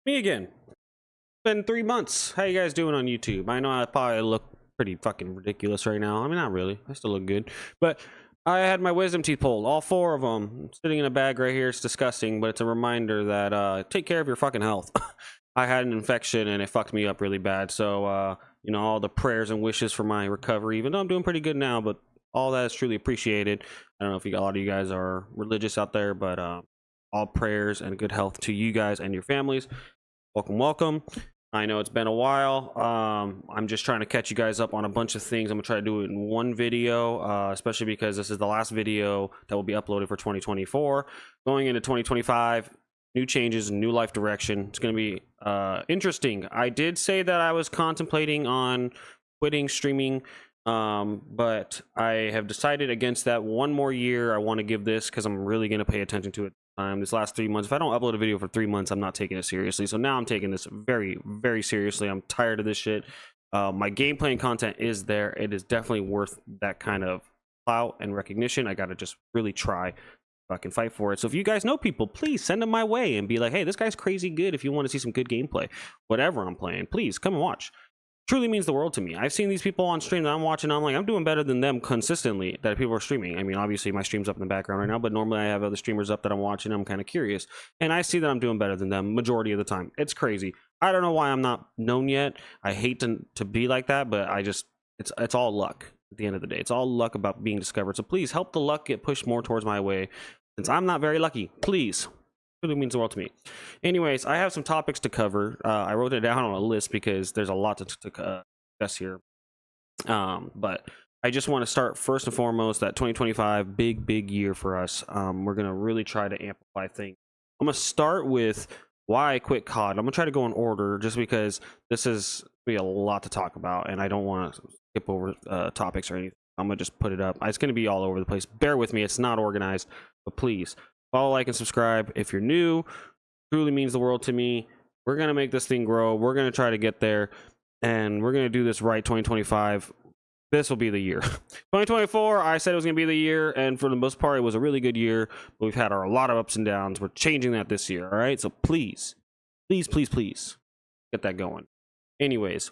Me again. It's been 3 months. How you guys doing on YouTube? I know I probably look pretty fucking ridiculous right now. I mean, not really. I still look good. But I had my wisdom teeth pulled, all 4 of them, sitting in a bag right here. It's disgusting, but it's a reminder that take care of your fucking health. I had an infection and it fucked me up really bad. So, you know, all the prayers and wishes for my recovery, even though I'm doing pretty good now, but all that is truly appreciated. I don't know if a lot of you guys are religious out there, but all prayers and good health to you guys and your families. Welcome. I know it's been a while. I'm just trying to catch you guys up on a bunch of things. I'm gonna try to do it in one video, especially because this is the last video that will be uploaded for 2024. Going into 2025, new changes, new life direction. It's gonna be interesting. I did say that I was contemplating on quitting streaming, but I have decided against that. One more year I want to give this because I'm really gonna pay attention to it. This last 3 months, if I don't upload a video for 3 months, I'm not taking it seriously. So now I'm taking this very, very seriously. I'm tired of this shit. My gameplay and content is there. It is definitely worth that kind of clout and recognition. I gotta just really try fucking fight for it. So if you guys know people, please send them my way and be like, hey, this guy's crazy good. If you want to see some good gameplay, whatever I'm playing, please come and watch. Truly means the world to me. I've seen these people on stream that I'm watching. I'm like, I'm doing better than them consistently that people are streaming. I mean, obviously my stream's up in the background right now, but normally I have other streamers up that I'm watching. I'm kind of curious, and I see that I'm doing better than them majority of the time. It's crazy. I don't know why I'm not known yet. I hate to be like that, but I just it's all luck at the end of the day. It's all luck about being discovered. So please help the luck get pushed more towards my way, since I'm not very lucky. Please. Really means the world to me. Anyways, I have some topics to cover. I wrote it down on a list because there's a lot to discuss here. But I just want to start first and foremost that 2025 big year for us. We're gonna really try to amplify things. I'm gonna start with why I quit COD. I'm gonna try to go in order just because this is be a lot to talk about, and I don't want to skip over topics or anything. I'm gonna just put it up. It's gonna be all over the place. Bear with me. It's not organized, but please. Follow, like, and subscribe if you're new. Truly means the world to me. We're gonna make this thing grow. We're gonna try to get there, and we're gonna do this right. 2025, this will be the year. 2024, I said it was gonna be the year, and for the most part, it was a really good year. But we've had a lot of ups and downs. We're changing that this year. All right, so please get that going. Anyways,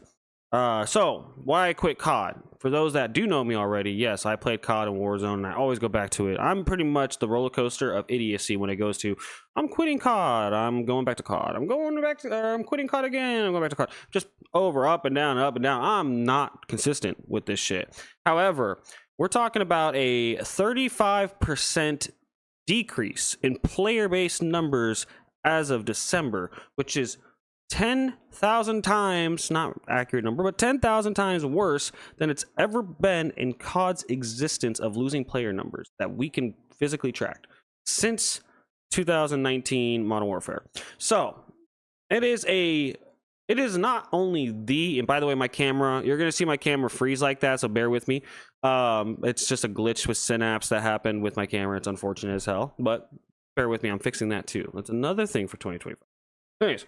so why I quit COD? For those that do know me already, yes, I played COD and Warzone, and I always go back to it. I'm pretty much the roller coaster of idiocy when it goes to I'm quitting COD, I'm going back to COD, I'm quitting COD again, I'm going back to COD. Just over, up and down, up and down. I'm not consistent with this shit. However, we're talking about a 35% decrease in player-based numbers as of December, which is 10,000 times, not accurate number, but 10,000 times worse than it's ever been in COD's existence of losing player numbers that we can physically track since 2019 Modern Warfare. So it is not only and by the way, my camera, you're going to see my camera freeze like that, so bear with me. It's just a glitch with Synapse that happened with my camera. It's unfortunate as hell, but bear with me. I'm fixing that too. That's another thing for 2025. Anyways,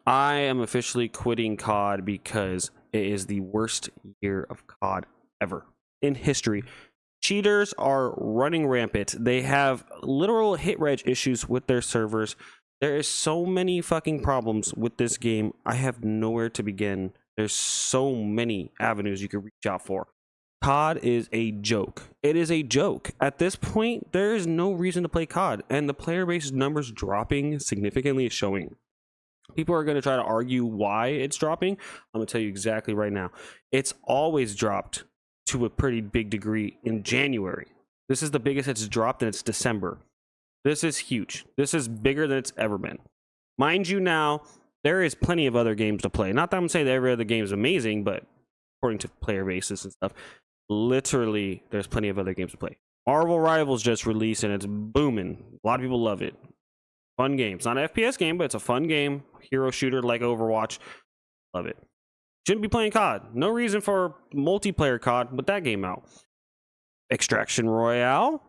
I am officially quitting COD because it is the worst year of COD ever in history. Cheaters are running rampant. They have literal hit reg issues with their servers. There is so many fucking problems with this game. I have nowhere to begin. There's so many avenues you could reach out for. COD is a joke. It is a joke. At this point, there is no reason to play COD, and the player base numbers dropping significantly is showing. People are going to try to argue why it's dropping. I'm going to tell you exactly right now. It's always dropped to a pretty big degree in January. This is the biggest it's dropped, and it's December. This is huge. This is bigger than it's ever been. Mind you, now, there is plenty of other games to play. Not that I'm saying that every other game is amazing, but according to player bases and stuff, literally, there's plenty of other games to play. Marvel Rivals just released, and it's booming. A lot of people love it. Fun game. It's not an FPS game, but it's a fun game. Hero shooter like Overwatch. Love it. Shouldn't be playing COD. No reason for multiplayer COD with that game out. Extraction Royale.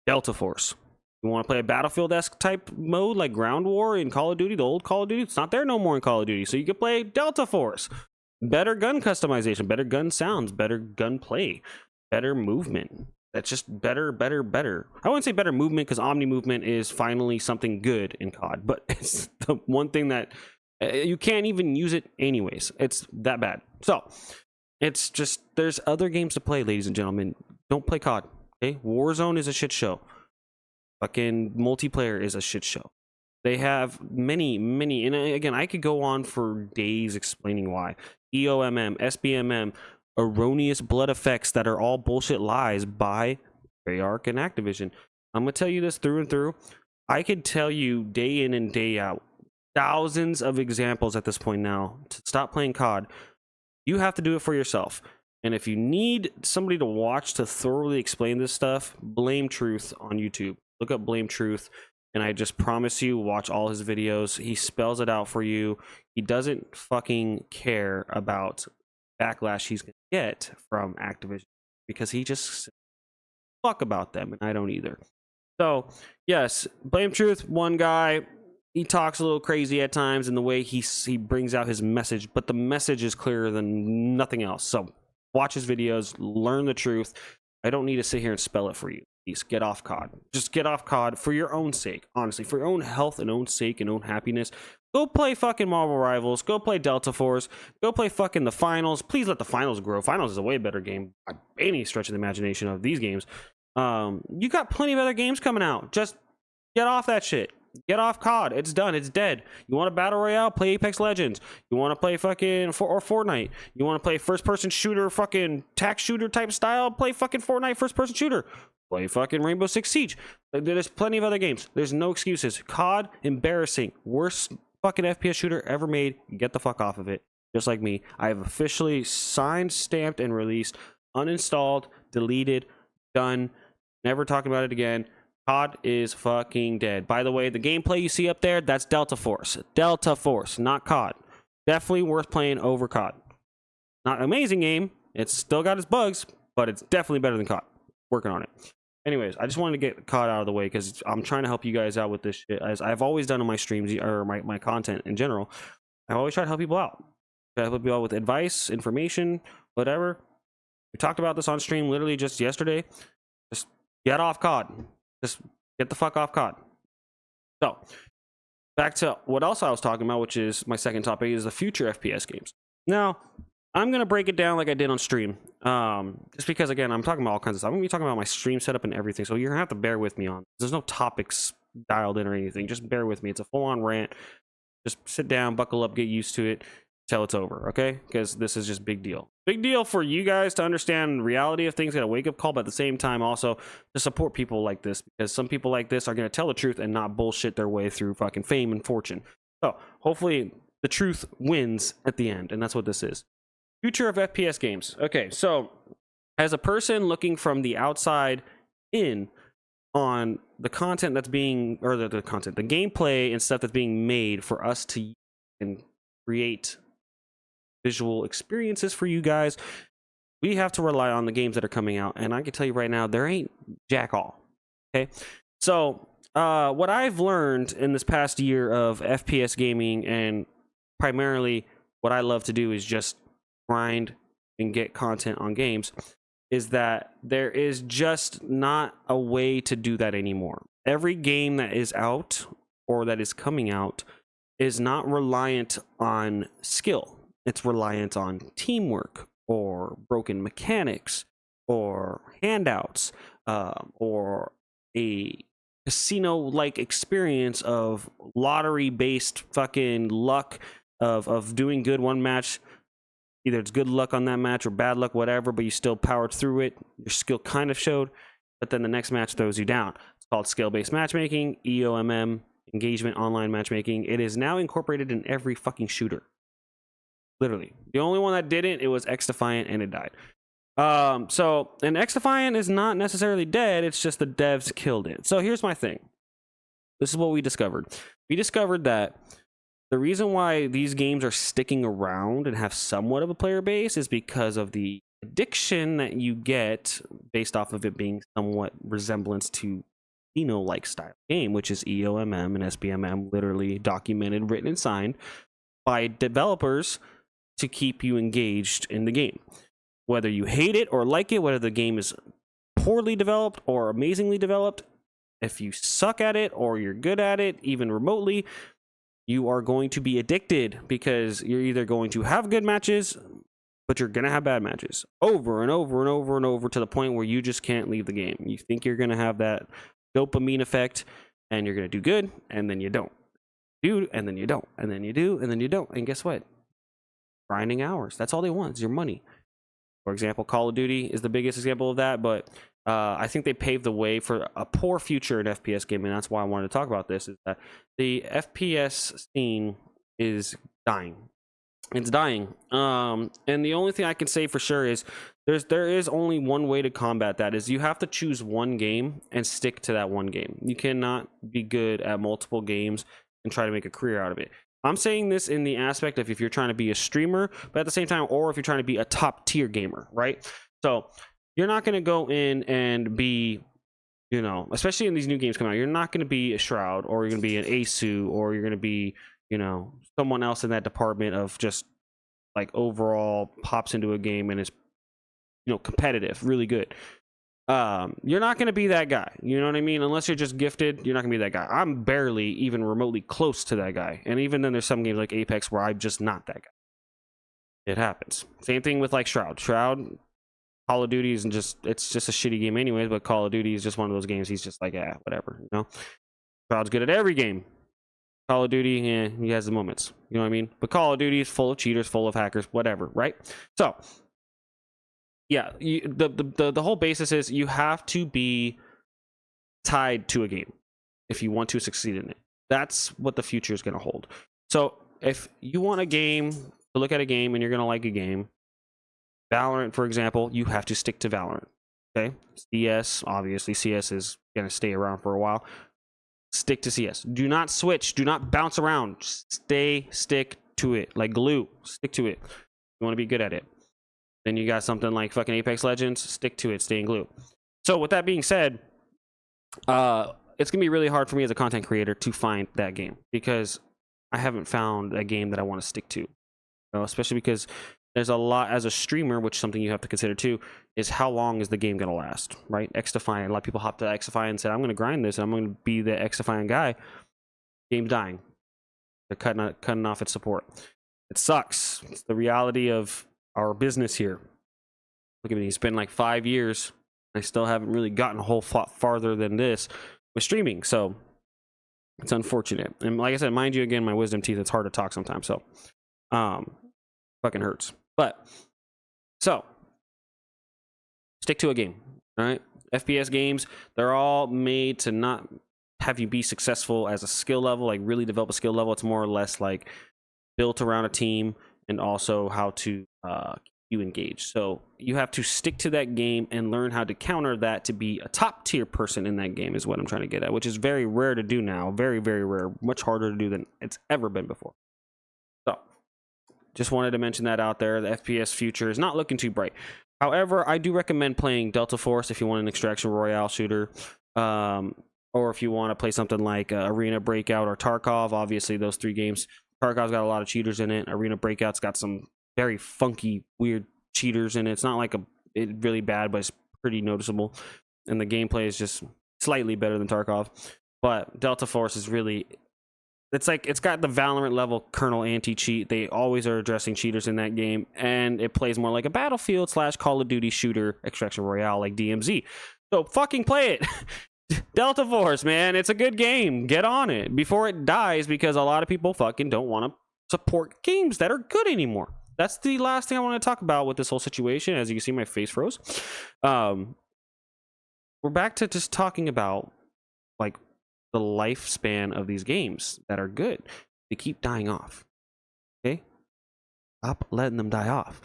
Delta Force. You want to play a Battlefield-esque type mode like Ground War in Call of Duty, the old Call of Duty? It's not there no more in Call of Duty. So you can play Delta Force. Better gun customization, better gun sounds, better gun play, better movement, that's just better, better, better. I wouldn't say better movement, because omni movement is finally something good in COD, but it's the one thing that you can't even use it anyways. It's that bad. So it's just, there's other games to play, ladies and gentlemen. Don't play COD. Okay, Warzone is a shit show. Fucking multiplayer is a shit show. They have many, and again, I could go on for days explaining why. EOMM, SBMM, erroneous blood effects that are all bullshit lies by Treyarch and Activision. I'm gonna tell you this through and through. I could tell you day in and day out thousands of examples at this point now to stop playing COD. You have to do it for yourself. And if you need somebody to watch to thoroughly explain this stuff, Blame Truth on YouTube. Look up Blame Truth, and I just promise you, watch all his videos. He spells it out for you. He doesn't fucking care about backlash he's gonna get from Activision, because he just fuck about them, and I don't either. So yes, Blame Truth, one guy. He talks a little crazy at times in the way he brings out his message, but the message is clearer than nothing else. So watch his videos, learn the truth. I don't need to sit here and spell it for you. Please get off COD. Just get off COD for your own sake, honestly, for your own health and own sake and own happiness. Go play fucking Marvel Rivals. Go play Delta Force. Go play fucking the Finals. Please let the Finals grow. Finals is a way better game by any stretch of the imagination of these games. You got plenty of other games coming out. Just get off that shit. Get off COD. It's done. It's dead. You want a battle royale? Play Apex Legends. You want to play fucking or Fortnite? You want to play first person shooter, fucking tac shooter type style? Play fucking Fortnite first person shooter. Play fucking Rainbow Six Siege. There's plenty of other games. There's no excuses. COD, embarrassing. Worst fucking FPS shooter ever made. Get the fuck off of it. Just like me. I have officially signed, stamped, and released, uninstalled, deleted, done. Never talking about it again. COD is fucking dead. By the way, the gameplay you see up there, that's Delta Force. Delta Force, not COD. Definitely worth playing over COD. Not an amazing game. It's still got its bugs, but it's definitely better than COD. Working on it. Anyways, I just wanted to get COD out of the way because I'm trying to help you guys out with this shit, as I've always done in my streams or my content in general. I always try to help people out. I help people out with advice, information, whatever. We talked about this on stream literally just yesterday. Just get off COD. Just get the fuck off COD. So, back to what else I was talking about, which is my second topic, is the future FPS games. Now, I'm going to break it down like I did on stream. Just because, again, I'm talking about all kinds of stuff. I'm going to be talking about my stream setup and everything, so you're going to have to bear with me on. There's no topics dialed in or anything. Just bear with me. It's a full-on rant. Just sit down, buckle up, get used to it till it's over, okay? Because this is just big deal. Big deal for you guys to understand the reality of things, get a wake-up call, but at the same time also to support people like this, because some people like this are going to tell the truth and not bullshit their way through fucking fame and fortune. So hopefully the truth wins at the end, and that's what this is. Future of FPS games. Okay, so as a person looking from the outside in on the content that's being, or the gameplay and stuff that's being made for us to and create visual experiences for you guys, we have to rely on the games that are coming out, and I can tell you right now, there ain't jack all. Okay, so what I've learned in this past year of FPS gaming, and primarily what I love to do is just grind and get content on games, is that there is just not a way to do that anymore. Every game that is out or that is coming out is not reliant on skill. It's reliant on teamwork or broken mechanics or handouts or a casino-like experience of lottery-based fucking luck of doing good one match. Either it's good luck on that match or bad luck, whatever, but you still powered through it. Your skill kind of showed, but then the next match throws you down. It's called skill-based matchmaking, EOMM, engagement online matchmaking. It is now incorporated in every fucking shooter. Literally. The only one that didn't, it was XDefiant, and it died. And XDefiant is not necessarily dead, it's just the devs killed it. So here's my thing. This is what we discovered. We discovered that the reason why these games are sticking around and have somewhat of a player base is because of the addiction that you get based off of it being somewhat resemblance to like style game, which is EOMM and SBMM, literally documented, written, and signed by developers to keep you engaged in the game. Whether you hate it or like it, whether the game is poorly developed or amazingly developed, if you suck at it or you're good at it, even remotely, you are going to be addicted, because you're either going to have good matches, but you're going to have bad matches over and over and over and over, to the point where you just can't leave the game. You think you're going to have that dopamine effect and you're going to do good, and then you don't. And then you don't. And then you do, and then you don't. And guess what? Grinding hours. That's all they want, is your money. For example, Call of Duty is the biggest example of that, but I think they paved the way for a poor future in FPS gaming. That's why I wanted to talk about this, is that the FPS scene is dying. It's dying. And the only thing I can say for sure is there is only one way to combat that, is you have to choose one game and stick to that one game. You cannot be good at multiple games and try to make a career out of it. I'm saying this in the aspect of if you're trying to be a streamer, but at the same time, or if you're trying to be a top tier gamer, right? So you're not going to go in and be, you know, especially in these new games coming out, you're not going to be a Shroud, or you're going to be an Asu, or you're going to be, you know, someone else in that department of just like overall pops into a game and is, you know, competitive, really good. You're not going to be that guy, you know what I mean? Unless you're just gifted, you're not gonna be that guy. I'm barely even remotely close to that guy, and even then there's some games like Apex where I'm just not that guy. It happens. Same thing with like Shroud. Call of Duty isn't just, it's just a shitty game anyways, but Call of Duty is just one of those games he's just like, yeah, whatever, you know? Shroud's good at every game. Call of Duty, yeah, he has the moments, you know what I mean? But Call of Duty is full of cheaters, full of hackers, whatever, right? So yeah, the whole basis is you have to be tied to a game if you want to succeed in it. That's what the future is going to hold. So if you want a game, to look at a game and you're going to like a game, Valorant, for example, you have to stick to Valorant. Okay, CS, obviously CS is going to stay around for a while. Stick to CS. Do not switch. Do not bounce around. Stick to it like glue. Stick to it. You want to be good at it. Then you got something like fucking Apex Legends. Stick to it. Stay in glue. So with that being said, it's gonna be really hard for me as a content creator to find that game, because I haven't found a game that I want to stick to. You know, especially because there's a lot as a streamer, which is something you have to consider too, is how long is the game gonna last, right? XDefiant. A lot of people hopped to XDefiant and said, I'm gonna grind this and I'm gonna be the XDefiant guy. Game's dying. They're cutting off its support. It sucks. It's the reality of our business here. Look at me, it's been like 5 years. I still haven't really gotten a whole lot farther than this with streaming, so it's unfortunate. And like I said, mind you, again, my wisdom teeth, it's hard to talk sometimes, so fucking hurts. But so stick to a game, all right? FPS games, they're all made to not have you be successful as a skill level, like really develop a skill level. It's more or less like built around a team, and also how to keep you engaged. So you have to stick to that game and learn how to counter that to be a top tier person in that game, is what I'm trying to get at, which is very rare to do now. Very, very rare. Much harder to do than it's ever been before. So just wanted to mention that out there. The FPS future is not looking too bright. However, I do recommend playing Delta Force if you want an extraction royale shooter, or if you want to play something like Arena Breakout or Tarkov. Obviously, those three games. Tarkov's got a lot of cheaters in it. Arena Breakout's got some very funky, weird cheaters in it. It's not like it's really bad, but it's pretty noticeable. And the gameplay is just slightly better than Tarkov. But Delta Force is really, it's like, it's got the Valorant level kernel anti-cheat. They always are addressing cheaters in that game. And it plays more like a Battlefield / Call of Duty shooter extraction royale like DMZ. So fucking play it. Delta Force, man, it's a good game. Get on it before it dies, because a lot of people fucking don't want to support games that are good anymore. That's the last thing I want to talk about with this whole situation. As you can see, my face froze. We're back to just talking about like the lifespan of these games that are good. They keep dying off. Okay, stop letting them die off.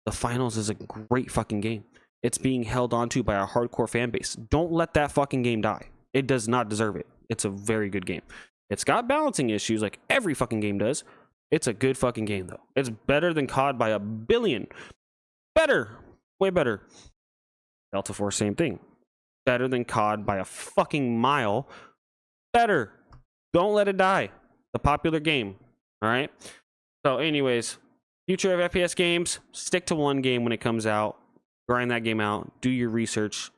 The Finals is a great fucking game. It's being held onto by a hardcore fan base. Don't let that fucking game die. It does not deserve it. It's a very good game. It's got balancing issues like every fucking game does. It's a good fucking game, though. It's better than COD by a billion. Better. Way better. Delta Force, same thing. Better than COD by a fucking mile. Better. Don't let it die. The popular game. All right? So anyways, future of FPS games, stick to one game when it comes out. Grind that game out. Do your research.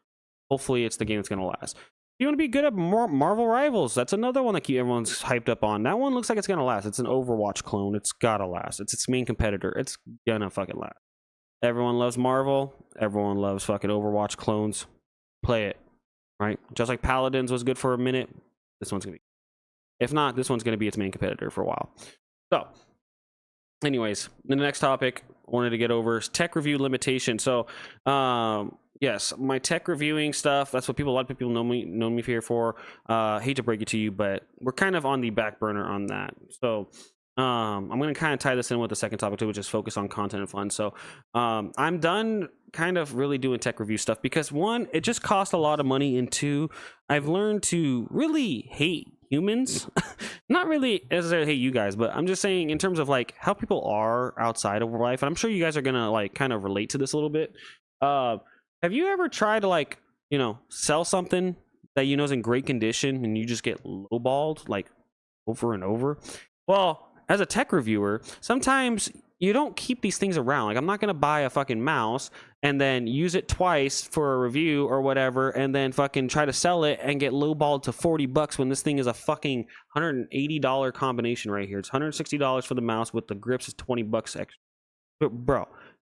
hopefully it's the game that's going to last. You want to be good at Marvel Rivals. That's another one that everyone's hyped up on. That one looks like it's going to last. It's an Overwatch clone. It's got to last. It's its main competitor. It's going to fucking last. Everyone loves Marvel. Everyone loves fucking Overwatch clones. Play it, right? Just like Paladins was good for a minute, this one's going to be. If not, this one's going to be its main competitor for a while. So, anyways, the next topic I wanted to get over is tech review limitation. So, yes, my tech reviewing stuff, that's what a lot of people know me here for. Hate to break it to you, but we're kind of on the back burner on that. So I'm going to kind of tie this in with the second topic too, which is focus on content and fun. So I'm done kind of really doing tech review stuff because one, it just costs a lot of money, and two, I've learned to really hate humans. Not really necessarily hate you guys, but I'm just saying in terms of like how people are outside of life, and I'm sure you guys are gonna like kind of relate to this a little bit. Have you ever tried to like, you know, sell something that you know is in great condition and you just get lowballed like over and over? Well, as a tech reviewer, sometimes you don't keep these things around. Like, I'm not going to buy a fucking mouse and then use it twice for a review or whatever and then fucking try to sell it and get lowballed to $40 when this thing is a fucking $180 combination right here. It's $160 for the mouse with the grips is $20 extra. But bro,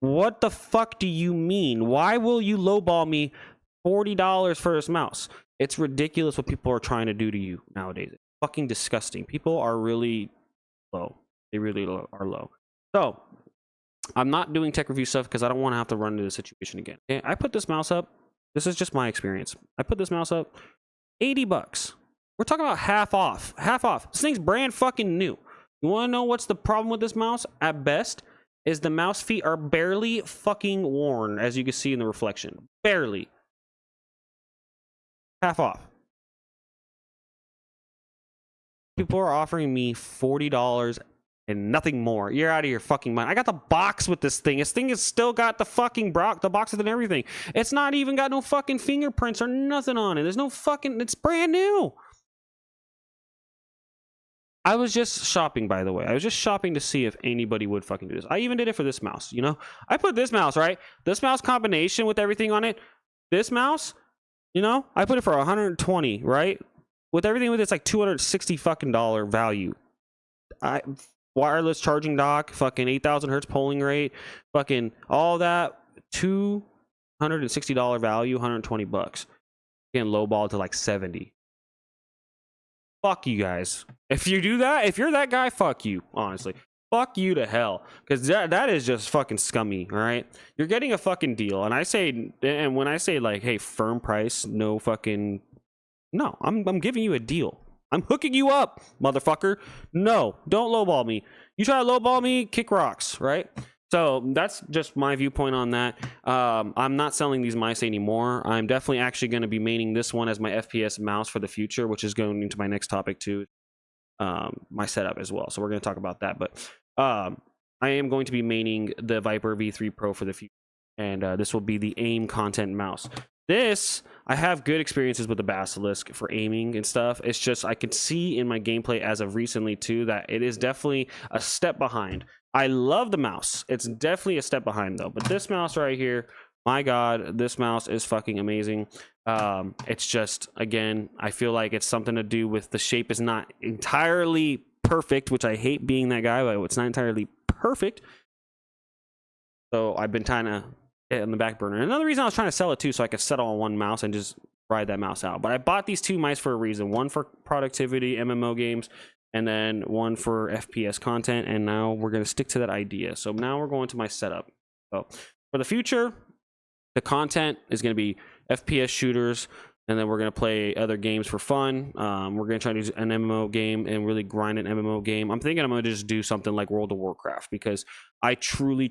what the fuck do you mean? Why will you lowball me $40 for this mouse? It's ridiculous what people are trying to do to you nowadays. It's fucking disgusting. People are really low. They really are low. So I'm not doing tech review stuff because I don't want to have to run into the situation again. Okay? I put this mouse up. This is just my experience. I put this mouse up, $80. We're talking about half off. Half off. This thing's brand fucking new. You want to know what's the problem with this mouse? At best, is the mouse feet are barely fucking worn, as you can see in the reflection. Barely. Half off. People are offering me $40 and nothing more. You're out of your fucking mind. I got the box with this thing. This thing has still got the fucking the boxes and everything. It's not even got no fucking fingerprints or nothing on it. There's no fucking... It's brand new. I was just shopping, by the way. I was just shopping to see if anybody would fucking do this. I even did it for this mouse, you know? I put this mouse, right? This mouse combination with everything on it. This mouse, you know? I put it for $120, right? With everything with it's like $260 fucking value. Wireless charging dock, fucking 8,000 hertz polling rate, fucking all that, $260 value, $120. Getting lowballed to like 70. Fuck you guys. If you do that, if you're that guy, fuck you, honestly. Fuck you to hell. Because that is just fucking scummy, all right? You're getting a fucking deal. And when I say like, hey, firm price, no fucking... No, I'm giving you a deal. I'm hooking you up, motherfucker. No, don't lowball me. You try to lowball me, kick rocks, right? So that's just my viewpoint on that. I'm not selling these mice anymore. I'm definitely actually going to be maining this one as my FPS mouse for the future, which is going into my next topic too, my setup as well. So we're going to talk about that. But I am going to be maining the Viper V3 Pro for the future. And this will be the aim content mouse. This, I have good experiences with the Basilisk for aiming and stuff. It's just I could see in my gameplay as of recently too that it is definitely a step behind. I love the mouse. It's definitely a step behind though. But this mouse right here, my God, this mouse is fucking amazing. It's just, again, I feel like it's something to do with the shape is not entirely perfect, which I hate being that guy, but it's not entirely perfect. So I've been trying to on the back burner. Another reason I was trying to sell it too, so I could settle on one mouse and just ride that mouse out. But I bought these two mice for a reason. One for productivity, MMO games, and then one for FPS content. And now we're going to stick to that idea. So now we're going to my setup. So for the future, the content is going to be FPS shooters, and then we're going to play other games for fun. We're going to try to do an MMO game and really grind an MMO game. I'm thinking I'm going to just do something like World of Warcraft because I truly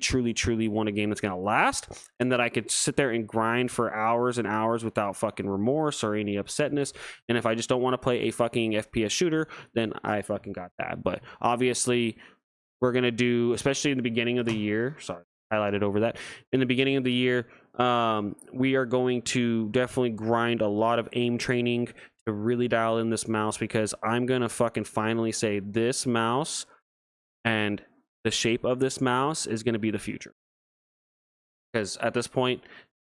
want a game that's going to last and that I could sit there and grind for hours and hours without fucking remorse or any upsetness. And if I just don't want to play a fucking FPS shooter, then I fucking got that. But obviously, we're going to do, especially in the beginning of the year, sorry, highlighted over that, in the beginning of the year, we are going to definitely grind a lot of aim training to really dial in this mouse because I'm going to fucking finally say this mouse and the shape of this mouse is going to be the future. Because at this point,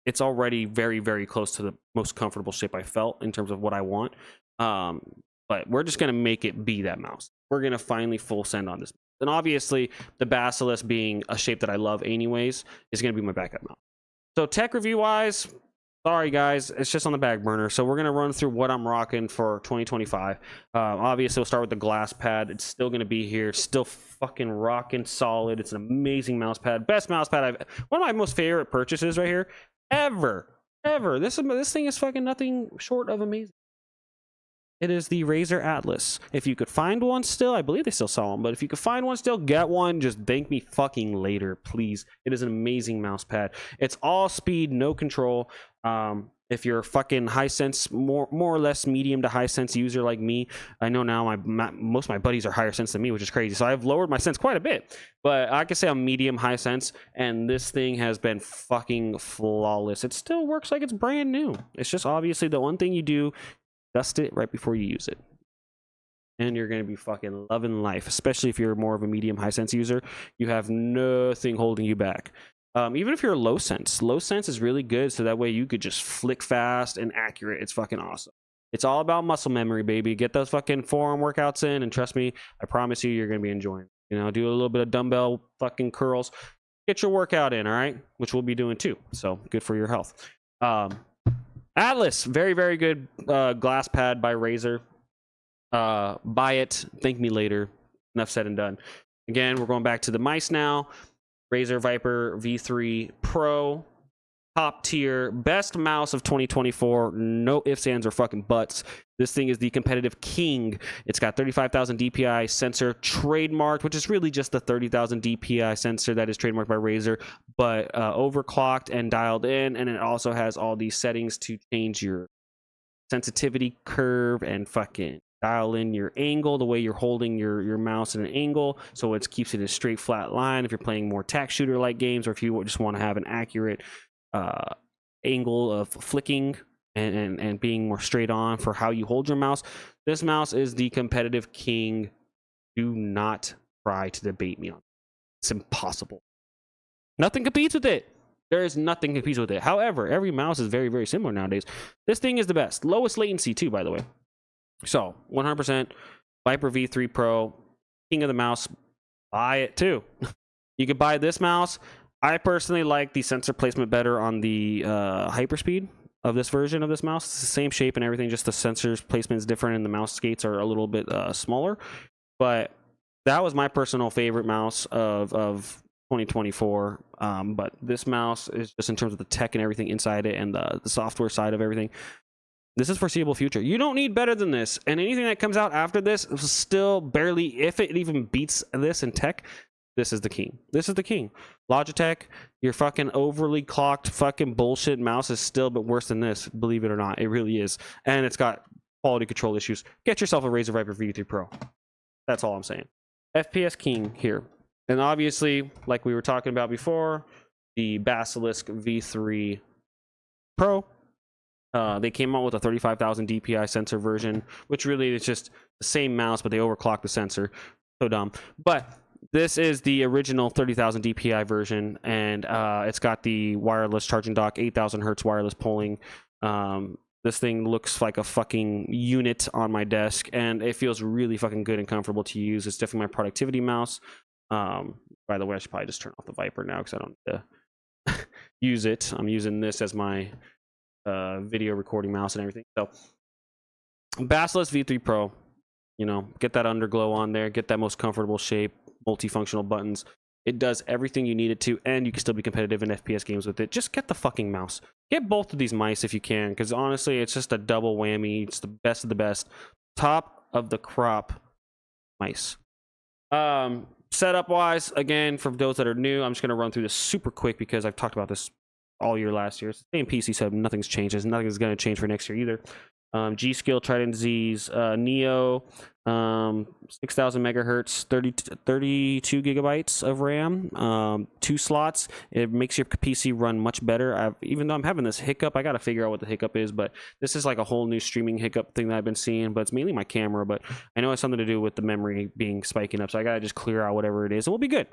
it's already very, very close to the most comfortable shape I felt in terms of what I want. But we're just going to make it be that mouse. We're going to finally full send on this. And obviously, the Basilisk being a shape that I love anyways, is going to be my backup mouse. So tech review-wise, sorry guys, it's just on the back burner. So we're going to run through what I'm rocking for 2025. Obviously, we'll start with the glass pad. It's still going to be here. Still fucking rocking solid. It's an amazing mouse pad. Best mouse pad one of my most favorite purchases right here. Ever. This thing is fucking nothing short of amazing. It is the Razer Atlas. If you could find one still, I believe they still sell them, but if you could find one still, get one. Just thank me fucking later, please. It is an amazing mouse pad. It's all speed, no control. If you're a fucking high sense, more or less medium to high sense user like me, I know now most of my buddies are higher sense than me, which is crazy. So I've lowered my sense quite a bit, but I can say I'm medium high sense, and this thing has been fucking flawless. It still works like it's brand new. It's just obviously the one thing you do, dust it right before you use it, and you're going to be fucking loving life, especially if you're more of a medium high sense user. You have nothing holding you back. Even if you're low sense is really good, so that way you could just flick fast and accurate. It's fucking awesome. It's all about muscle memory, baby. Get those fucking forearm workouts in, and trust me, I promise you're going to be enjoying. Do a little bit of dumbbell fucking curls, get your workout in, all right, which we'll be doing too, so good for your health. Atlas, very, very good glass pad by Razer. Buy it, thank me later. Enough said and done. Again, we're going back to the mice now. Razer Viper V3 Pro, top tier, best mouse of 2024. No ifs, ands, or fucking buts. This thing is the competitive king. It's got 35,000 DPI sensor trademarked, which is really just the 30,000 DPI sensor that is trademarked by Razer, but overclocked and dialed in. And it also has all these settings to change your sensitivity curve and fucking dial in your angle, the way you're holding your mouse in an angle, so it keeps it in a straight flat line if you're playing more tack shooter like games, or if you just want to have an accurate angle of flicking and being more straight on for how you hold your mouse. This mouse is the competitive king. Do not try to debate me on it. It's impossible. Nothing competes with it. There is nothing competes with it. However, every mouse is very, very similar nowadays. This thing is the best. Lowest latency too, by the way. So 100% Viper V3 Pro, king of the mouse. Buy it too. You could buy this mouse. I personally like the sensor placement better on the hyperspeed of this version of this mouse. It's the same shape and everything, just the sensors placement is different and the mouse skates are a little bit smaller. But that was my personal favorite mouse of 2024. But this mouse is just in terms of the tech and everything inside it and the software side of everything. This is foreseeable future. You don't need better than this. And anything that comes out after this is still barely, if it even beats this in tech, this is the king. This is the king. Logitech, your fucking overly clocked fucking bullshit mouse is still but worse than this. Believe it or not, it really is. And it's got quality control issues. Get yourself a Razer Viper V3 Pro. That's all I'm saying. FPS king here. And obviously, like we were talking about before, the Basilisk V3 Pro. They came out with a 35,000 DPI sensor version, which really is just the same mouse, but they overclocked the sensor. So dumb. But this is the original 30,000 DPI version, and it's got the wireless charging dock, 8,000 hertz wireless polling. This thing looks like a fucking unit on my desk, and it feels really fucking good and comfortable to use. It's definitely my productivity mouse. By the way, I should probably just turn off the Viper now because I don't need to use it. I'm using this as my video recording mouse and everything. So Basilisk V3 Pro, get that underglow on there, get that most comfortable shape, multifunctional buttons. It does everything you need it to, and you can still be competitive in FPS games with it. Just get the fucking mouse. Get both of these mice if you can, because honestly, it's just a double whammy. It's the best of the best. Top of the crop mice. Setup wise, again, for those that are new, I'm just going to run through this super quick because I've talked about this all year last year. It's the same PC setup. Nothing's changed. Nothing's going to change for next year either. G-Skill Trident Z's Neo, 6,000 megahertz, 32 gigabytes of RAM, 2 slots. It makes your PC run much better. Even though I'm having this hiccup, I got to figure out what the hiccup is, but this is like a whole new streaming hiccup thing that I've been seeing, but it's mainly my camera, but I know it's something to do with the memory being spiking up, so I got to just clear out whatever it is, and we'll be good.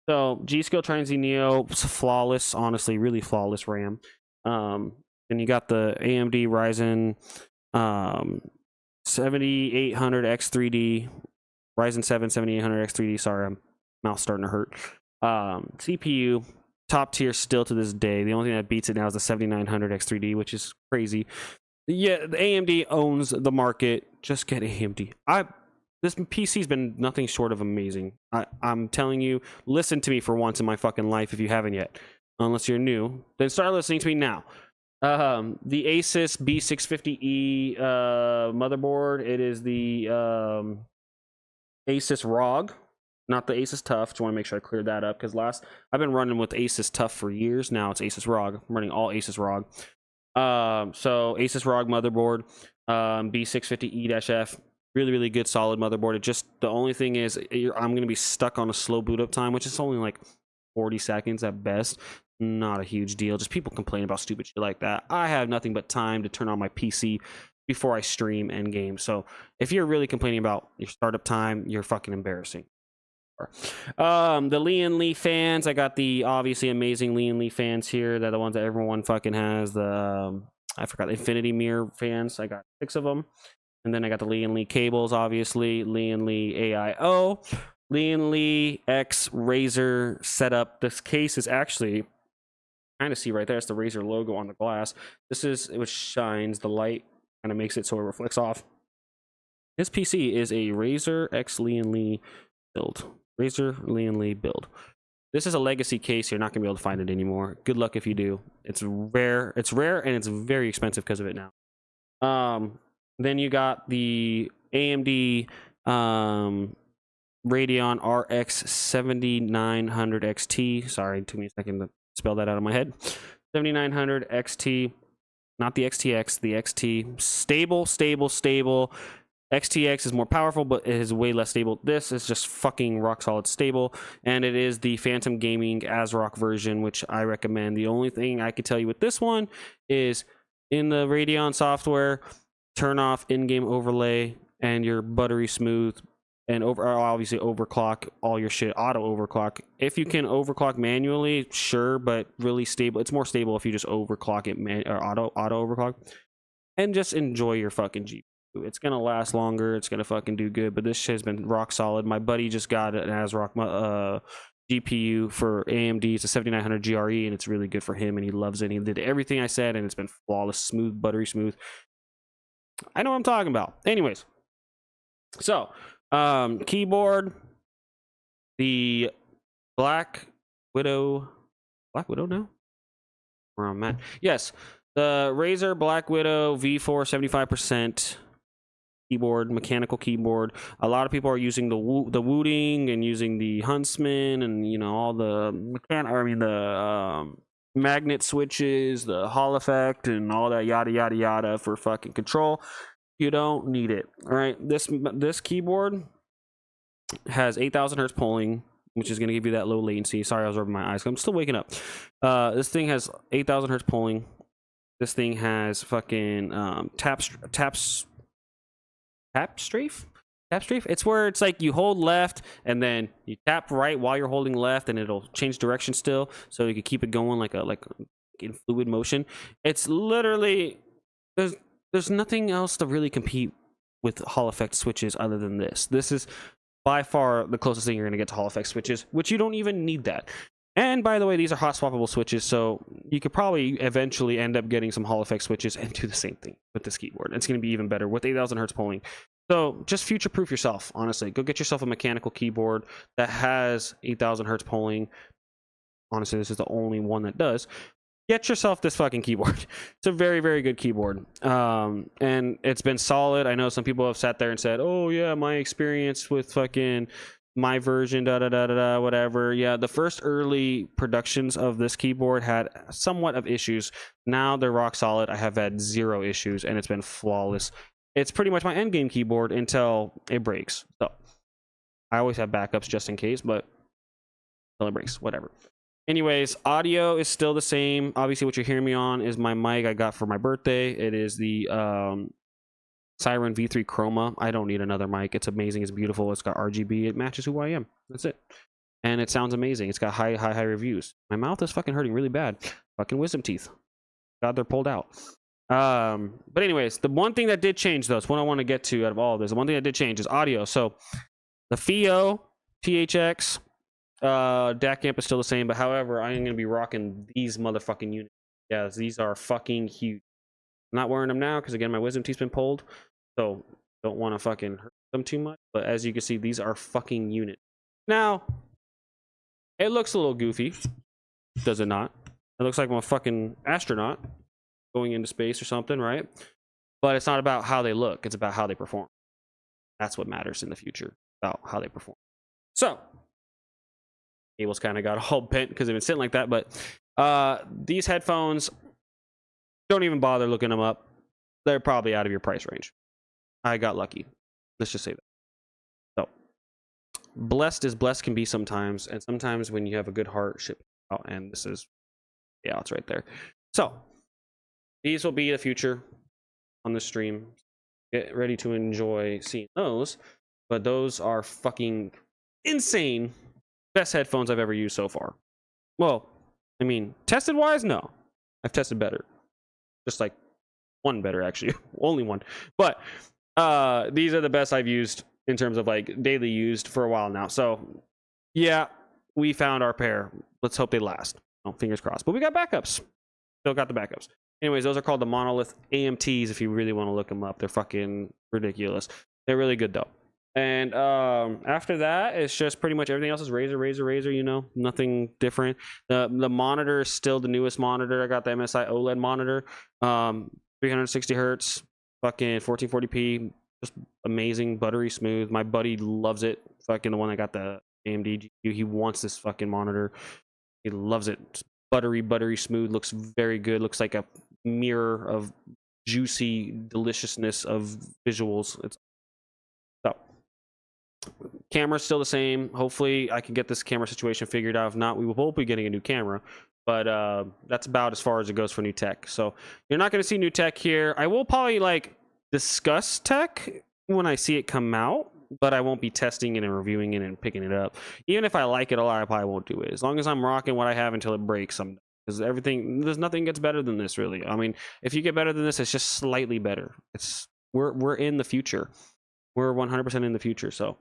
So G-Skill Trident Z Neo, flawless, honestly, really flawless RAM. And you got the AMD Ryzen 7800 X3D, Ryzen 7 7800 X3D. Sorry, I'm mouth starting to hurt. CPU top tier still to this day. The only thing that beats it now is the 7900 X3D, which is crazy. Yeah, the AMD owns the market. Just get AMD. This PC's been nothing short of amazing. I'm telling you, listen to me for once in my fucking life if you haven't yet. Unless you're new, then start listening to me now. The Asus B650E motherboard. It is the Asus ROG, not the Asus Tough. Just want to make sure I cleared that up because I've been running with Asus Tough for years. Now it's Asus ROG. I'm running all Asus ROG. So Asus ROG motherboard, B650E-F. Really good solid motherboard. It just, the only thing is I'm gonna be stuck on a slow boot up time, which is only like 40 seconds at best. Not a huge deal. Just people complain about stupid shit like that. I have nothing but time to turn on my PC before I stream and game. So if you're really complaining about your startup time, you're fucking embarrassing. The Lee and Lee fans, I got the obviously amazing Lee and Lee fans here. They're the ones that everyone fucking has. The I forgot, the Infinity Mirror fans. I got 6 of them. And then I got the Lee and Lee cables, obviously. Lee and Lee AIO. Lee and Lee X Razer setup. This case is actually, kind of see right there, it's the Razer logo on the glass. This is, it shines, the light kind of makes it so it reflects off. This PC is a Razer X Lee and Lee build. Razer Lee and Lee build. This is a legacy case. You're not gonna be able to find it anymore. Good luck if you do. It's rare. It's rare and it's very expensive because of it now. Then you got the AMD Radeon RX 7900 XT. Sorry, it took me a second to spell that out of my head. 7900 XT, not the XTX, the XT. Stable. XTX is more powerful, but it is way less stable. This is just fucking rock solid stable, and it is the Phantom Gaming ASRock version, which I recommend. The only thing I could tell you with this one is in the Radeon software, turn off in-game overlay, and you're buttery smooth, and obviously overclock all your shit, auto overclock. If you can overclock manually, sure, but really stable. It's more stable if you just overclock it or auto overclock, and just enjoy your fucking GPU. It's gonna last longer. It's gonna fucking do good. But this shit has been rock solid. My buddy just got an ASRock GPU for AMD. It's a 7900 GRE, and it's really good for him, and he loves it. And he did everything I said, and it's been flawless, smooth, buttery smooth. I know what I'm talking about. Anyways, so keyboard, the Black Widow now? Where I'm at? Yes, the Razer Black Widow V4 75% keyboard, mechanical keyboard. A lot of people are using the Wooting and using the Huntsman and, you know, all the magnet switches, the Hall effect, and all that yada yada yada for fucking control. You don't need it. All right, this keyboard has 8,000 hertz polling, which is going to give you that low latency. Sorry, I was rubbing my eyes. I'm still waking up. This thing has 8,000 hertz polling. This thing has fucking tap strafe. It's where it's like you hold left and then you tap right while you're holding left, and it'll change direction still, so you can keep it going like in fluid motion. It's literally there's nothing else to really compete with Hall effect switches other than this. This is by far the closest thing you're going to get to Hall effect switches, which you don't even need that. And by the way, these are hot swappable switches, so you could probably eventually end up getting some Hall effect switches and do the same thing with this keyboard. It's going to be even better with 8,000 hertz polling. So just future-proof yourself, honestly. Go get yourself a mechanical keyboard that has 8,000 hertz polling. Honestly, this is the only one that does. Get yourself this fucking keyboard. It's a very good keyboard, and it's been solid. I know some people have sat there and said, oh yeah, my experience with fucking my version, whatever. Yeah, the first early productions of this keyboard had somewhat of issues. Now they're rock solid. I have had 0 issues, and it's been flawless. It's pretty much my endgame keyboard until it breaks. So I always have backups just in case, but until it breaks, whatever. Anyways, audio is still the same. Obviously, what you're hearing me on is my mic I got for my birthday. It is the Siren V3 Chroma. I don't need another mic. It's amazing. It's beautiful. It's got RGB. It matches who I am. That's it. And it sounds amazing. It's got high reviews. My mouth is fucking hurting really bad. Fucking wisdom teeth. God, they're pulled out. But anyways, the one thing that did change, though, it's what I want to get to out of all of this. The one thing that did change is audio. So the FIO, THX, DAC amp is still the same, but however, I am going to be rocking these motherfucking units. Yeah, these are fucking huge. I'm not wearing them now because, again, my wisdom teeth's been pulled, so don't want to fucking hurt them too much. But as you can see, these are fucking units. Now, it looks a little goofy, does it not? It looks like I'm a fucking astronaut going into space or something, right? But it's not about how they look, it's about how they perform. That's what matters in the future, about how they perform. So, cables kind of got all bent because they've been sitting like that, but these headphones, don't even bother looking them up. They're probably out of your price range. I got lucky. Let's just say that. So, blessed as blessed can be sometimes, and sometimes when you have a good heart, shit out, and this is, yeah, it's right there. So, these will be the future on the stream. Get ready to enjoy seeing those, but those are fucking insane. Best headphones I've ever used so far. Well, I mean, tested wise, no. I've tested better. Just like one better, actually. Only one. But these are the best I've used in terms of like daily used for a while now. So yeah, we found our pair. Let's hope they last. Oh, fingers crossed. But we got backups. Still got the backups. Anyways, those are called the Monolith AMTs if you really want to look them up. They're fucking ridiculous. They're really good though. And after that, it's just pretty much everything else is Razer, you know, nothing different. The monitor is still the newest monitor. I got the MSI OLED monitor, 360 hertz, fucking 1440p, just amazing, buttery smooth. My buddy loves it. Fucking the one that got the AMD GPU, he wants this fucking monitor. He loves it. It's buttery smooth, looks very good. Looks like a mirror of juicy deliciousness of visuals. It's so. Camera's still the same. Hopefully I can get this camera situation figured out. If not, we will both be getting a new camera, but that's about as far as it goes for new tech. So you're not going to see new tech here. I will probably like discuss tech when I see it come out, but I won't be testing it and reviewing it and picking it up. Even if I like it a lot, I probably won't do it as long as I'm rocking what I have until it breaks. Because there's nothing gets better than this, really. I mean, if you get better than this, it's just slightly better. We're in the future. We're 100% in the future. So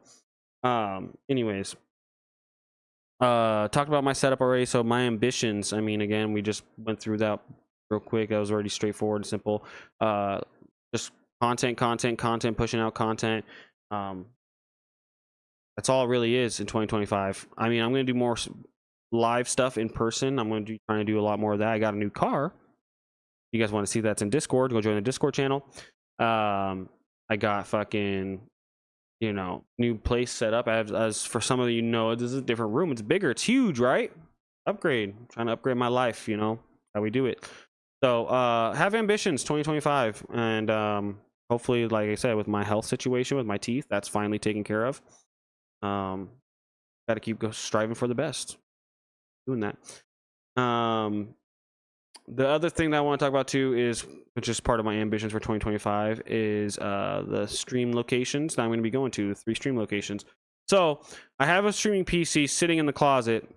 anyways, talked about my setup already. So my ambitions, I mean, again, we just went through that real quick. That was already straightforward and simple. Just content, pushing out content. That's all it really is in 2025. I mean, I'm going to do more live stuff in person. I'm going to trying to do a lot more of that. I got a new car. You guys want to see that's in Discord, go join the Discord channel. I got fucking, you know, new place set up. As for some of you know, this is a different room. It's bigger. It's huge, right? Upgrade. I'm trying to upgrade my life, you know, how we do it. So have ambitions 2025. And hopefully, like I said, with my health situation, with my teeth, that's finally taken care of. Got to keep striving for the best. Doing that. The other thing that I want to talk about too is, which is part of my ambitions for 2025, is the stream locations that I'm going to be going to, 3 stream locations. So I have a streaming PC sitting in the closet.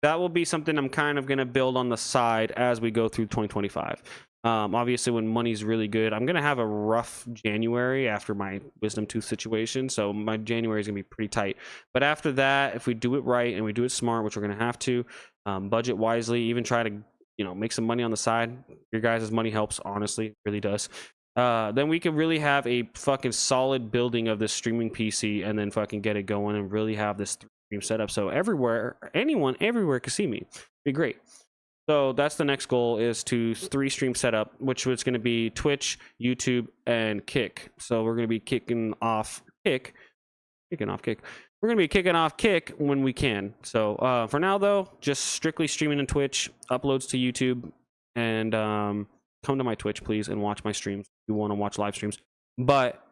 That will be something I'm kind of going to build on the side as we go through 2025. Obviously, when money's really good, I'm going to have a rough January after my wisdom tooth situation. So my January is going to be pretty tight. But after that, if we do it right and we do it smart, which we're going to have to, budget wisely, even try to, you know, make some money on the side. Your guys' money helps, honestly, it really does. Then we can really have a fucking solid building of this streaming PC and then fucking get it going and really have this stream setup. So anyone everywhere can see me. It'd be great. So that's the next goal, is to 3 stream setup, which was going to be Twitch, YouTube, and Kick. So we're going to be kicking off Kick. We're going to be kicking off Kick when we can. So for now, though, just strictly streaming on Twitch, uploads to YouTube, and come to my Twitch, please, and watch my streams if you want to watch live streams. But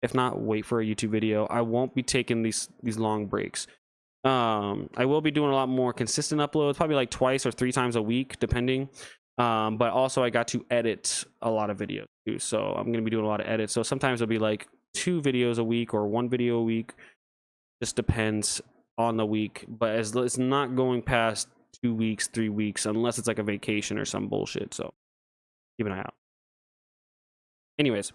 if not, wait for a YouTube video. I won't be taking these long breaks. I will be doing a lot more consistent uploads, probably like 2 or 3 times a week, depending. But also, I got to edit a lot of videos too. So I'm going to be doing a lot of edits. So sometimes it'll be like 2 videos a week or 1 video a week. Just depends on the week, but it's not going past 2 weeks, 3 weeks, unless it's like a vacation or some bullshit. So keep an eye out. Anyways,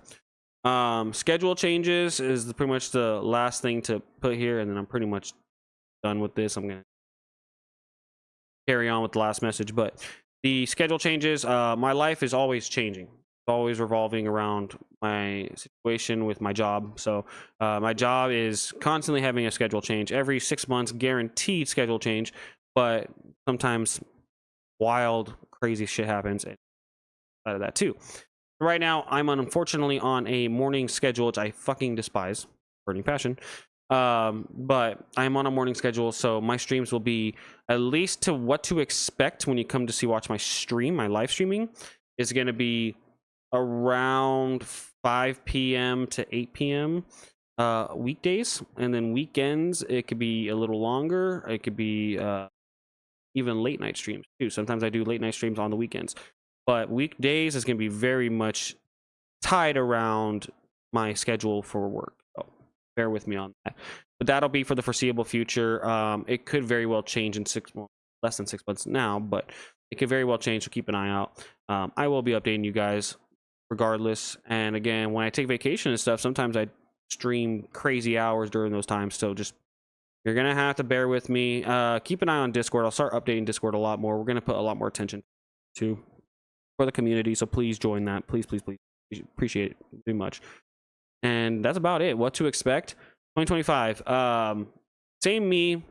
schedule changes is pretty much the last thing to put here, and then I'm pretty much done with this. I'm gonna carry on with the last message, but the schedule changes. My life is always changing, always revolving around my situation with my job. So my job is constantly having a schedule change every 6 months, guaranteed schedule change, but sometimes wild crazy shit happens out of that too. Right now I'm unfortunately on a morning schedule, which I fucking despise, burning passion. But I'm on a morning schedule, so my streams will be at least to what to expect when you come to watch my stream. My live streaming is going to be around 5 p.m. to 8 p.m. Weekdays, and then weekends it could be a little longer. It could be even late night streams too. Sometimes I do late night streams on the weekends, but weekdays is going to be very much tied around my schedule for work. So bear with me on that. But that'll be for the foreseeable future. It could very well change in 6 months, less than 6 months now, but it could very well change. So keep an eye out. I will be updating you guys regardless. And again, when I take vacation and stuff, sometimes I stream crazy hours during those times. So just you're gonna have to bear with me. Keep an eye on Discord. I'll start updating Discord a lot more. We're gonna put a lot more attention to for the community. So please join that. Please, please, please. Appreciate it very much. And that's about it. What to expect 2025. Same me,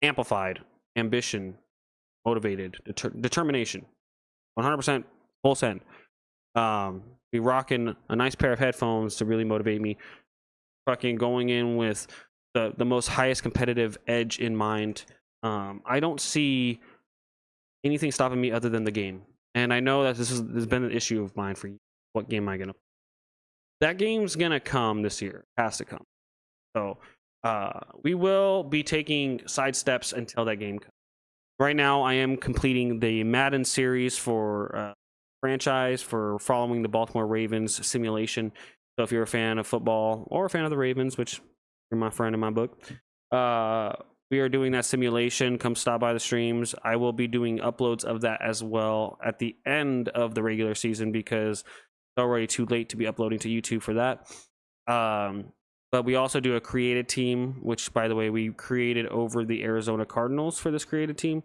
amplified, ambition, motivated, determination, 100% full send. Be rocking a nice pair of headphones to really motivate me. Fucking going in with the most highest competitive edge in mind. I don't see anything stopping me other than the game. And I know that this has been an issue of mine for what game am I gonna play. That game's gonna come this year. It has to come. So we will be taking side steps until that game comes. Right now, I am completing the Madden series for franchise for following the Baltimore Ravens simulation. So if you're a fan of football or a fan of the Ravens, which you're my friend in my book, we are doing that simulation. Come stop by the streams. I will be doing uploads of that as well at the end of the regular season because it's already too late to be uploading to YouTube for that. But we also do a created team, which, by the way, we created over the Arizona Cardinals for this created team.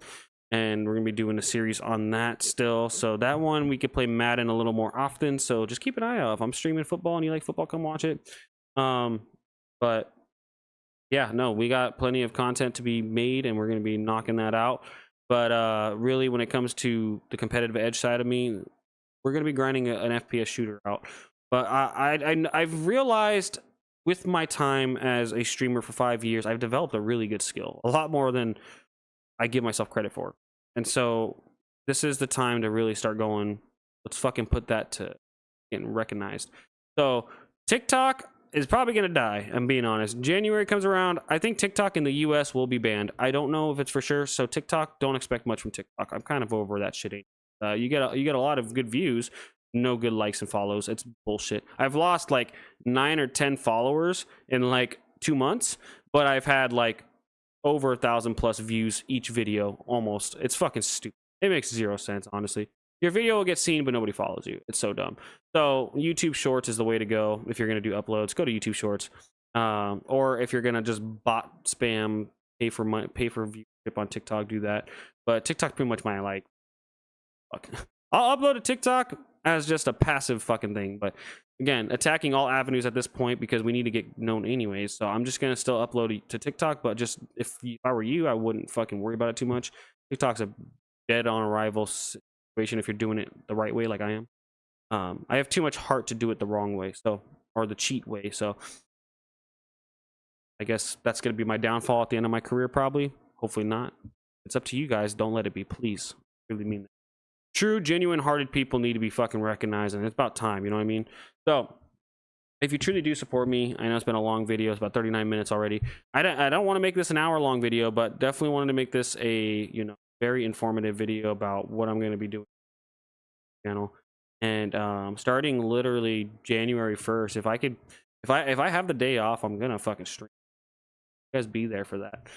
And we're going to be doing a series on that still. So that one, we could play Madden a little more often. So just keep an eye out. If I'm streaming football and you like football, come watch it. But yeah, no, we got plenty of content to be made, and we're going to be knocking that out. But really, when it comes to the competitive edge side of me, we're going to be grinding an FPS shooter out. But I've realized with my time as a streamer for 5 years, I've developed a really good skill, a lot more than I give myself credit for. And so this is the time to really start going, let's fucking put that to getting recognized. So TikTok is probably going to die, I'm being honest. January comes around, I think TikTok in the US will be banned. I don't know if it's for sure. So TikTok, don't expect much from TikTok. I'm kind of over that shit. You get a lot of good views, no good likes and follows. It's bullshit. I've lost like 9 or 10 followers in like 2 months, but I've had like over 1,000 plus views each video. Almost. It's fucking stupid. It makes zero sense, honestly. Your video will get seen, but nobody follows you. It's so dumb. So YouTube Shorts is the way to go. If you're going to do uploads, go to YouTube Shorts. Or if you're going to just bot spam, pay for viewership on TikTok, do that. But TikTok pretty much my like, fuck. I'll upload a TikTok as just a passive fucking thing. But again, attacking all avenues at this point because we need to get known anyways. So I'm just going to still upload to TikTok. But just if I were you, I wouldn't fucking worry about it too much. TikTok's a dead on arrival situation if you're doing it the right way like I am. I have too much heart to do it the wrong way, so, or the cheat way. So I guess that's going to be my downfall at the end of my career, probably. Hopefully not. It's up to you guys. Don't let it be, please. I really mean that. True, genuine hearted people need to be fucking recognized, and it's about time, you know what I mean? So if you truly do support me, I know it's been a long video, it's about 39 minutes already. I don't want to make this an hour-long video, but definitely wanted to make this a, you know, very informative video about what I'm going to be doing on the channel. And starting literally January 1st, if I have the day off, I'm gonna fucking stream. You guys be there for that.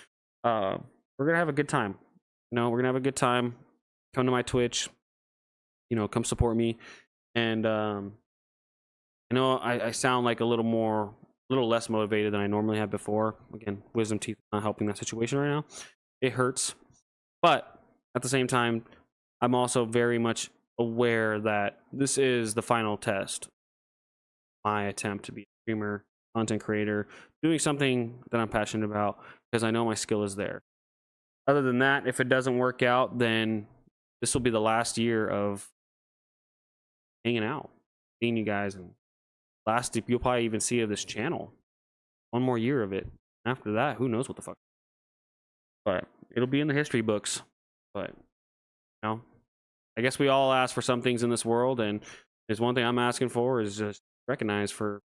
We're gonna have a good time. No, we're gonna have a good time. Come to my Twitch. you know, come support me. And I know I sound like a little less motivated than I normally have before. Again, wisdom teeth not helping that situation right now. It hurts, but at the same time, I'm also very much aware that this is the final test. My attempt to be a streamer, content creator, doing something that I'm passionate about, because I know my skill is there. Other than that, if it doesn't work out, then this will be the last year of hanging out, seeing you guys, and last you'll probably even see of this channel. One more year of it. After that, who knows what the fuck. But it'll be in the history books. But you know, I guess we all ask for some things in this world, and there's one thing I'm asking for is just recognized for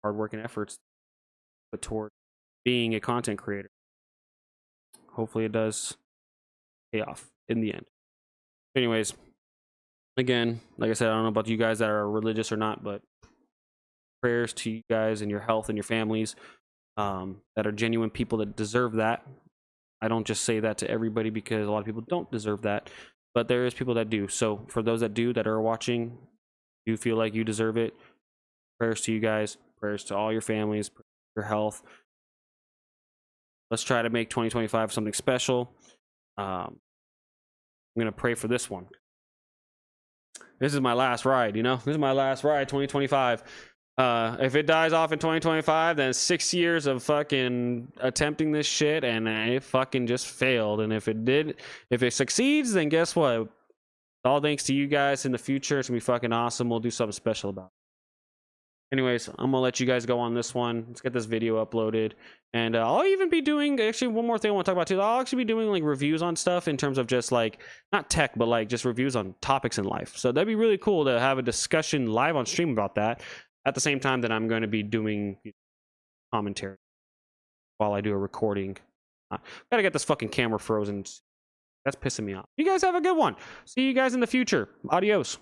hard work and efforts put toward being a content creator. Hopefully it does pay off in the end. Anyways, again, like I said, I don't know about you guys that are religious or not, but prayers to you guys and your health and your families, that are genuine people that deserve that. I don't just say that to everybody because a lot of people don't deserve that, but there is people that do. So for those that do, that are watching, you feel like you deserve it, prayers to you guys, prayers to all your families, your health. Let's try to make 2025 something special. I'm gonna pray for this one. This is my last ride, you know? This is my last ride, 2025. If it dies off in 2025, then 6 years of fucking attempting this shit, and it fucking just failed. And if it succeeds, then guess what? All thanks to you guys in the future. It's gonna be fucking awesome. We'll do something special about it. Anyways, I'm gonna let you guys go on this one. Let's get this video uploaded, and I'll even be doing, actually, one more thing I want to talk about too. I'll actually be doing like reviews on stuff in terms of just like not tech, but like just reviews on topics in life. So that'd be really cool to have a discussion live on stream about that. At the same time that I'm going to be doing commentary while I do a recording. Gotta get this fucking camera frozen. That's pissing me off. You guys have a good one. See you guys in the future. Adios.